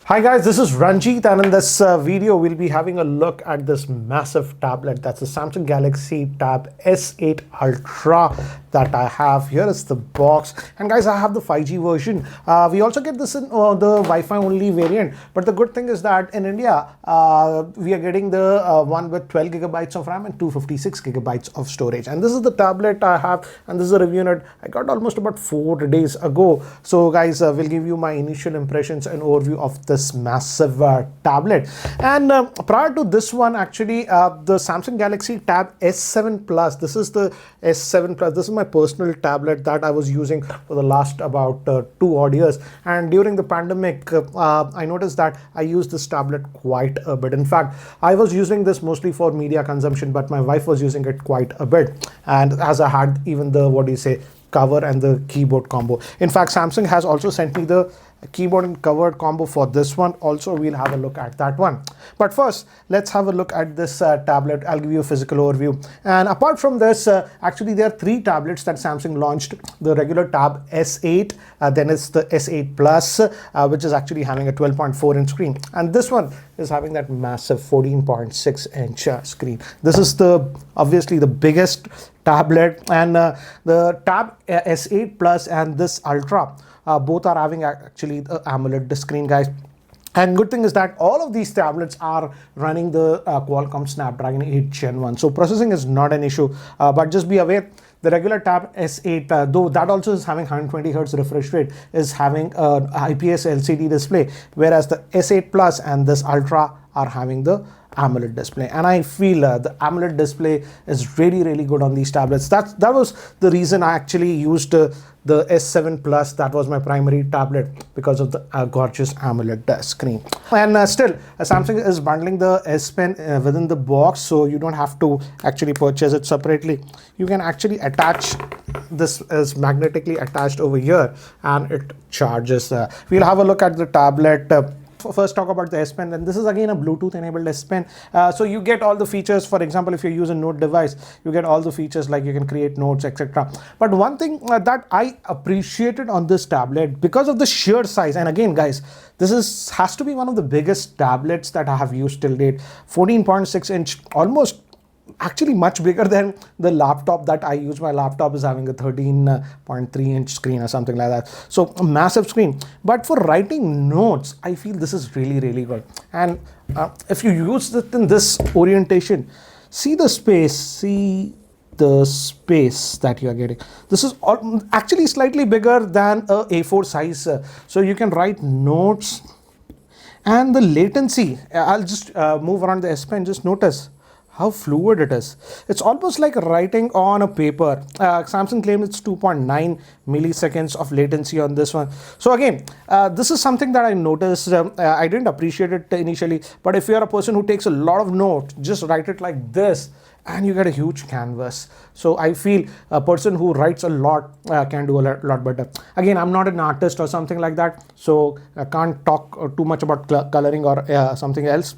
Hi guys, this is Ranjit, and in this video we'll be having a look at this massive tablet. That's the Samsung Galaxy Tab S8 Ultra that I have. Here is the box, and guys, I have the 5G version. We also get this in the Wi-Fi only variant, but the good thing is that in India we are getting the one with 12 gigabytes of RAM and 256 gigabytes of storage. And this is the tablet I have, and this is a review unit I got almost about 4 days ago. So guys, we'll give you my initial impressions and overview of this massive tablet. And prior to this one, actually the Samsung Galaxy Tab S7 Plus, this is the S7 Plus. This is my personal tablet that I was using for the last about 2 odd years, and during the pandemic I noticed that I used this tablet quite a bit. In fact, I was using this mostly for media consumption, but my wife was using it quite a bit, and as I had even the cover and the keyboard combo. In fact, Samsung has also sent me the keyboard and cover combo for this one. Also, we'll have a look at that one. But first, let's have a look at this tablet. I'll give you a physical overview. And apart from this, actually there are 3 tablets that Samsung launched. The regular Tab S8, then it's the S8 Plus, which is actually having a 12.4-inch screen. And this one is having that massive 14.6-inch screen. This is obviously the biggest tablet, and the Tab S8 Plus and this Ultra both are having actually the AMOLED screen, guys. And good thing is that all of these tablets are running the Qualcomm Snapdragon 8 Gen 1. So processing is not an issue, but just be aware, the regular Tab S8, though that also is having 120 Hz refresh rate, is having an IPS LCD display, whereas the S8 Plus and this Ultra are having the AMOLED display. And I feel the AMOLED display is really good on these tablets. That was the reason I actually used the S7 Plus. That was my primary tablet, because of the gorgeous AMOLED screen. And still, Samsung is bundling the S Pen within the box, so you don't have to actually purchase it separately. You can actually attach this, is magnetically attached over here, and it charges. We'll have a look at the tablet. First talk about the S Pen, and this is again a Bluetooth enabled S Pen. So you get all the features. For example, if you use a Note device, you get all the features like you can create notes, etc. But one thing that I appreciated on this tablet, because of the sheer size, and again guys, this has to be one of the biggest tablets that I have used till date. 14.6-inch, almost actually much bigger than the laptop that I use. My laptop is having a 13.3-inch screen or something like that. So a massive screen. But for writing notes, I feel this is really good. And if you use it in this orientation, see the space that you are getting. This is actually slightly bigger than a A4 size. So you can write notes. And the latency, I'll just move around the S Pen. Just notice how fluid it is. It's almost like writing on a paper. Samsung claims it's 2.9 milliseconds of latency on this one. So again, this is something that I noticed. I didn't appreciate it initially, but if you're a person who takes a lot of notes, just write it like this, and you get a huge canvas. So I feel a person who writes a lot can do a lot better. Again, I'm not an artist or something like that, so I can't talk too much about coloring or something else.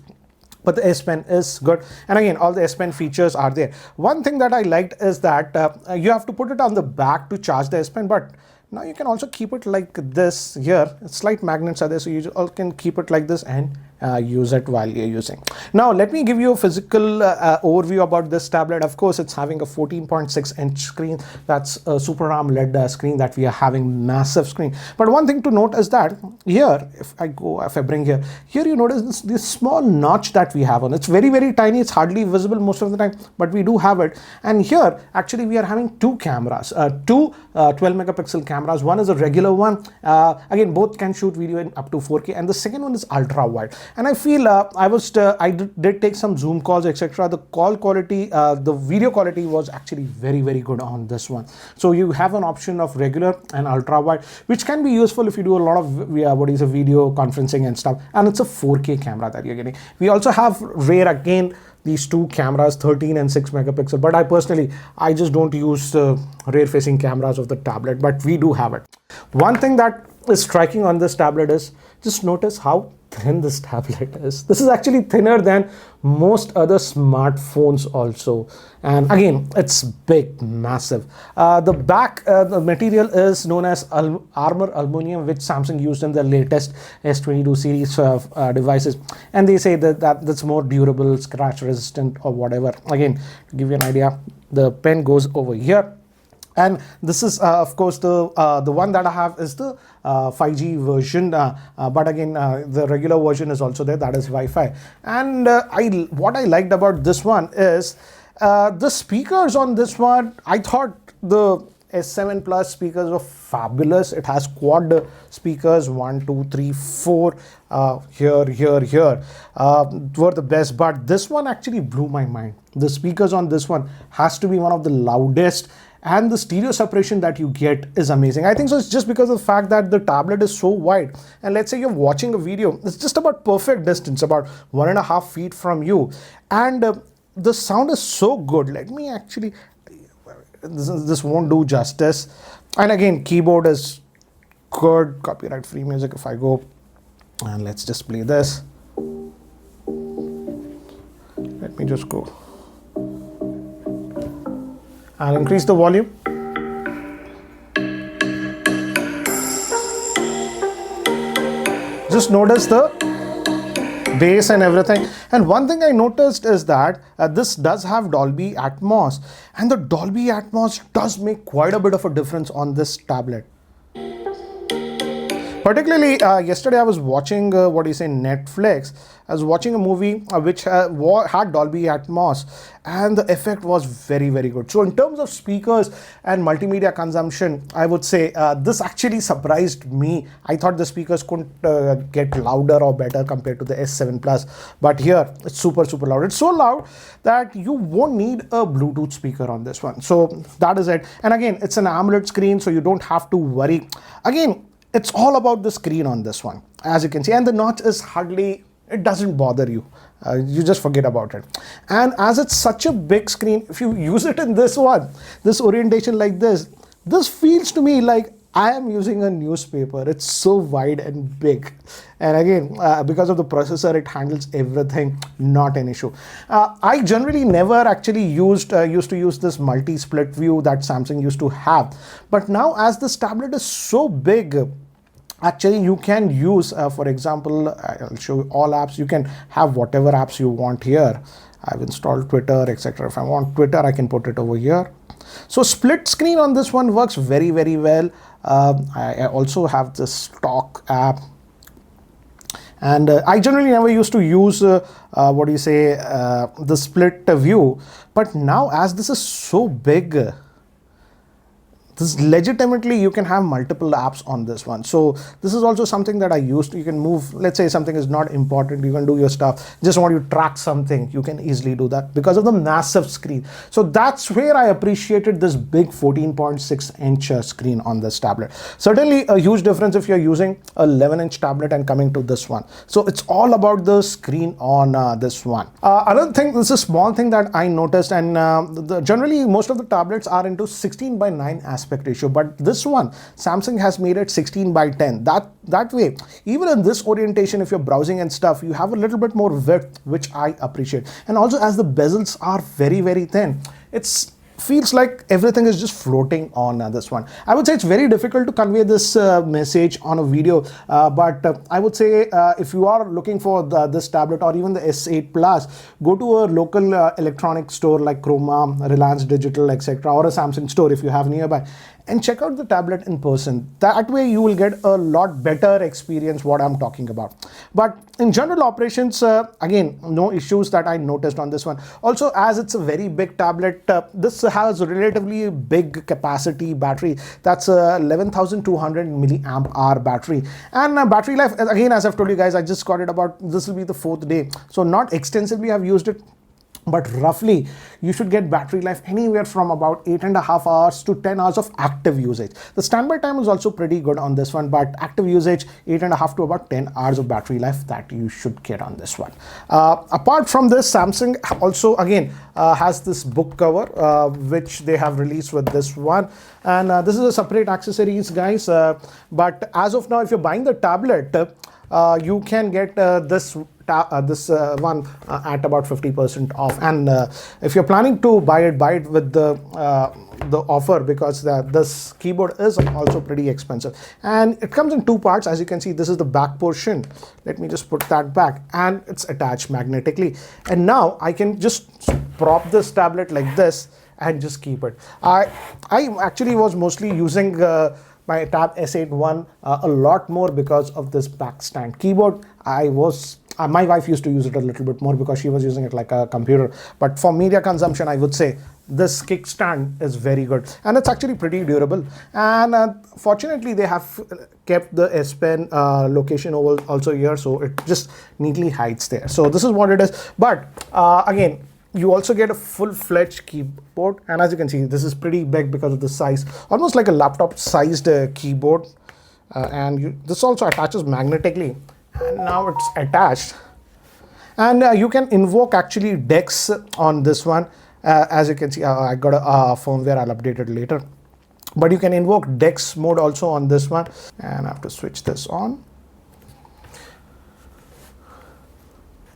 But the S Pen is good, and again, all the S Pen features are there. One thing that I liked is that you have to put it on the back to charge the S Pen, but now you can also keep it like this here. Slight magnets are there, so you all can keep it like this and use it while you're using. Now let me give you a physical overview about this tablet. Of course, it's having a 14.6-inch screen. That's a Super AMOLED screen that we are having, massive screen. But one thing to note is that here, if I bring here, you notice this small notch that we have on. It's very tiny. It's hardly visible most of the time, but we do have it. And here, actually, we are having 2 cameras, 2 12-megapixel cameras. One is a regular one. Again, both can shoot video in up to 4K, and the second one is ultra wide. And I feel I did take some Zoom calls, etc. The call quality, the video quality was actually very good on this one. So you have an option of regular and ultra wide, which can be useful if you do a lot of video conferencing and stuff. And it's a 4K camera that you're getting. We also have rear, again, these 2 cameras, 13 and 6 megapixel. But I just don't use the rear facing cameras of the tablet, but we do have it. One thing that is striking on this tablet is Just notice how thin this tablet is. This is actually thinner than most other smartphones also. And again, it's big, massive. The back, the material is known as armor aluminum, which Samsung used in the latest S22 series devices. And they say that's more durable, scratch resistant or whatever. Again, to give you an idea, the pen goes over here. And this is of course the one that I have is the 5G version, but again the regular version is also there, that is Wi-Fi. And what I liked about this one is the speakers on this one. I thought the S7 Plus speakers were fabulous. It has quad speakers, 1, 2, 3, 4, here were the best, but this one actually blew my mind. The speakers on this one has to be one of the loudest, and the stereo separation that you get is amazing. I think so it's just because of the fact that the tablet is so wide, and let's say you're watching a video, it's just about perfect distance, about 1.5 feet from you, and the sound is so good. Let me actually, this won't do justice. And again, keyboard is good, copyright free music. If I go and let's just play this, let me just go, I'll increase the volume. Just notice the bass and everything. And one thing I noticed is that this does have Dolby Atmos, and the Dolby Atmos does make quite a bit of a difference on this tablet. Particularly yesterday I was watching Netflix. I was watching a movie which had Dolby Atmos, and the effect was very, very good. So in terms of speakers and multimedia consumption, I would say this actually surprised me. I thought the speakers couldn't get louder or better compared to the S7 Plus, but here it's super, super loud. It's so loud that you won't need a Bluetooth speaker on this one. So that is it. And again, it's an AMOLED screen, so you don't have to worry. Again, it's all about the screen on this one, as you can see, and the notch is hardly, it doesn't bother you. You just forget about it. And as it's such a big screen, if you use it in this one, this orientation like this feels to me like I am using a newspaper. It's so wide and big. And again, because of the processor, it handles everything, not an issue. I generally never actually used to use this multi-split view that Samsung used to have. But now as this tablet is so big, actually you can use, for example, I'll show you all apps. You can have whatever apps you want here. I've installed Twitter, etc. If I want Twitter, I can put it over here. So split screen on this one works very, very well. I also have the stock app, and I generally never used to use the split view, but now as this is so big, this legitimately you can have multiple apps on this one. So this is also something that I used. You can move, let's say something is not important, you can do your stuff, just want you to track something, you can easily do that because of the massive screen. So that's where I appreciated this big 14.6-inch screen on this tablet. Certainly a huge difference if you're using a 11-inch tablet and coming to this one. So it's all about the screen on this one. Another thing, this is a small thing that I noticed, and generally most of the tablets are into 16:9 aspect ratio, but this one Samsung has made it 16:10. That way, even in this orientation, if you're browsing and stuff, you have a little bit more width, which I appreciate. And also, as the bezels are very, very thin, it's feels like everything is just floating on this one. I would say it's very difficult to convey this message on a video, but I would say if you are looking for this tablet or even the S8 Plus, go to a local electronic store like Chroma, Reliance Digital, etc., or a Samsung store if you have nearby, and check out the tablet in person. That way you will get a lot better experience what I'm talking about. But in general operations, again, no issues that I noticed on this one. Also, as it's a very big tablet, this has a relatively big capacity battery. That's a 11,200 milliamp hour battery. And battery life, again, as I've told you guys, I just got it about, this will be the 4th day. So not extensively I've used it, but roughly you should get battery life anywhere from about 8.5 hours to 10 hours of active usage. The standby time is also pretty good on this one, but active usage 8.5 to about 10 hours of battery life that you should get on this one. Apart from this, Samsung also again has this book cover which they have released with this one, and this is a separate accessories, guys, but as of now, if you're buying the tablet, you can get this one at about 50% off. And if you're planning to buy it with the offer, because this keyboard is also pretty expensive. And it comes in two parts. As you can see, this is the back portion. Let me just put that back, and it's attached magnetically. And now I can just prop this tablet like this and just keep it. I actually was mostly using my Tab S8 a lot more because of this back stand keyboard. My wife used to use it a little bit more because she was using it like a computer. But for media consumption, I would say this kickstand is very good, and it's actually pretty durable. And fortunately, they have kept the S Pen location also here, so it just neatly hides there. So this is what it is. But again, you also get a full-fledged keyboard, and as you can see, this is pretty big because of the size, almost like a laptop-sized keyboard. This also attaches magnetically, and now it's attached. And you can invoke actually DeX on this one. As you can see, I got a firmware, I'll update it later. But you can invoke DeX mode also on this one, and I have to switch this on.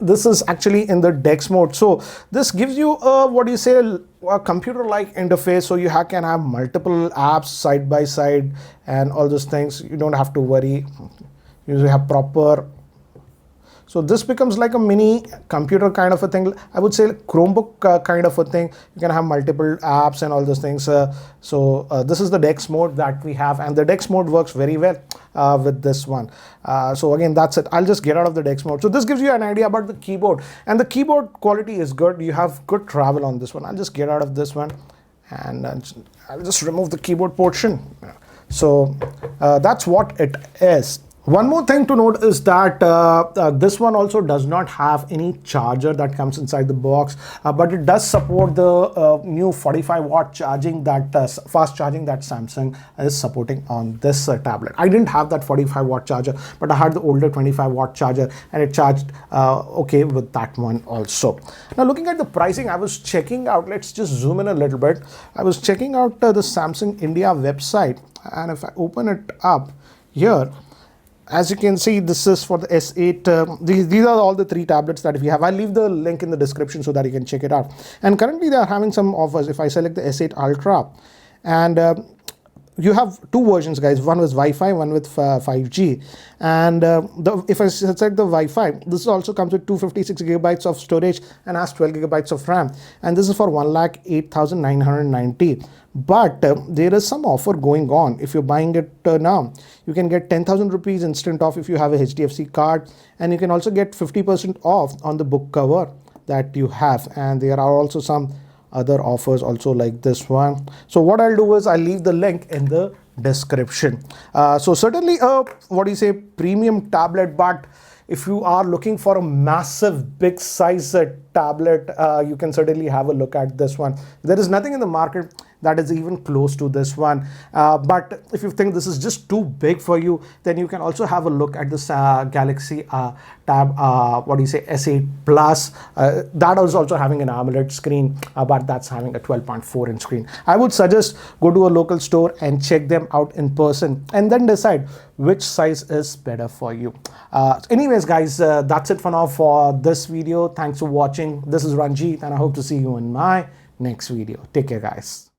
This is actually in the DeX mode. So this gives you a computer-like interface, so you can have multiple apps side by side and all those things. You don't have to worry. You have proper. So this becomes like a mini computer kind of a thing. I would say Chromebook kind of a thing. You can have multiple apps and all those things. This is the DeX mode that we have, and the DeX mode works very well with this one. So again, that's it. I'll just get out of the DeX mode. So this gives you an idea about the keyboard, and the keyboard quality is good. You have good travel on this one. I'll just get out of this one, and I'll just remove the keyboard portion. So that's what it is. One more thing to note is that this one also does not have any charger that comes inside the box, but it does support the new 45-watt charging, that fast charging that Samsung is supporting on this tablet. I didn't have that 45-watt charger, but I had the older 25-watt charger, and it charged okay with that one also. Now, looking at the pricing, I was checking out, let's just zoom in a little bit. I was checking out the Samsung India website, and if I open it up here, as you can see, this is for the S8. These are all the three tablets that we have. I'll leave the link in the description so that you can check it out. And currently they are having some offers. If I select the S8 Ultra, and you have two versions, guys. One with Wi-Fi, one with 5G. And if I select the Wi-Fi, this also comes with 256 gigabytes of storage and has 12 gigabytes of RAM. And this is for 1,08,990. But there is some offer going on. If you're buying it now, you can get 10,000 rupees instant off if you have a HDFC card. And you can also get 50% off on the book cover that you have. And there are also some other offers also like this one. So what I'll do is I'll leave the link in the description. So certainly premium tablet, but if you are looking for a massive big size tablet, you can certainly have a look at this one. There is nothing in the market that is even close to this one, but if you think this is just too big for you, then you can also have a look at this Galaxy Tab S8 Plus. That is also having an AMOLED screen, but that's having a 12.4 inch screen. I would suggest go to a local store and check them out in person, and then decide which size is better for you. Anyways, guys, that's it for now for this video. Thanks for watching. This is Ranjit, and I hope to see you in my next video. Take care, guys.